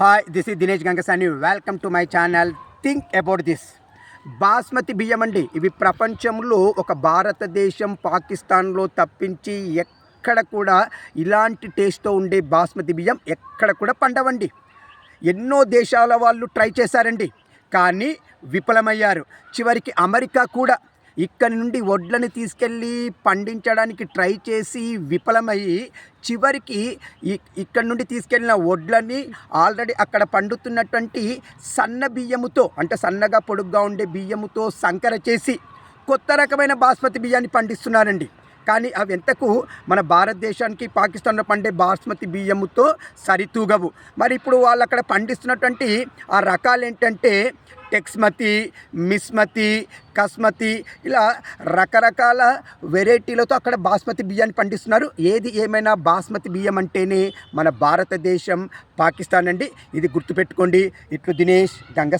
Hi, this is Dinesh Gangasani. Welcome to my channel. Think about this. Basmati బియ్యం అండి. ఇవి ప్రపంచంలో ఒక భారతదేశం, పాకిస్తాన్లో తప్పించి ఎక్కడ కూడా ఇలాంటి టేస్ట్తో ఉండే బాస్మతి బియ్యం ఎక్కడ కూడా పండవండి. ఎన్నో దేశాల వాళ్ళు ట్రై చేశారండి, కానీ విఫలమయ్యారు. చివరికి అమెరికా కూడా ఇక్కడి నుండి వడ్లని తీసుకెళ్ళి పండించడానికి ట్రై చేసి విఫలమయ్యి చివరికి ఇక్కడి నుండి తీసుకెళ్ళిన వడ్లని ఆల్రెడీ అక్కడ పండుతున్నటువంటి సన్న బియ్యముతో, అంటే సన్నగా పొడుగ్గా ఉండే బియ్యముతో సంకర చేసి కొత్త రకమైన బాస్మతి బియ్యాన్ని పండిస్తున్నారండి. కానీ అవి ఎంతకు మన భారతదేశానికి, పాకిస్తాన్లో పండే బాస్మతి బియ్యముతో సరితూగవు. మరి ఇప్పుడు వాళ్ళు అక్కడ పండిస్తున్నటువంటి ఆ రకాలు ఏంటంటే టెక్స్మతి, మిస్మతి, కస్మతి, ఇలా రకరకాల వెరైటీలతో అక్కడ బాస్మతి బియ్యాన్ని పండిస్తున్నారు. ఏది ఏమైనా బాస్మతి బియ్యం అంటేనే మన భారతదేశం, పాకిస్తాన్ అండి. ఇది గుర్తుపెట్టుకోండి. ఇట్లు దినేష్ గంగ.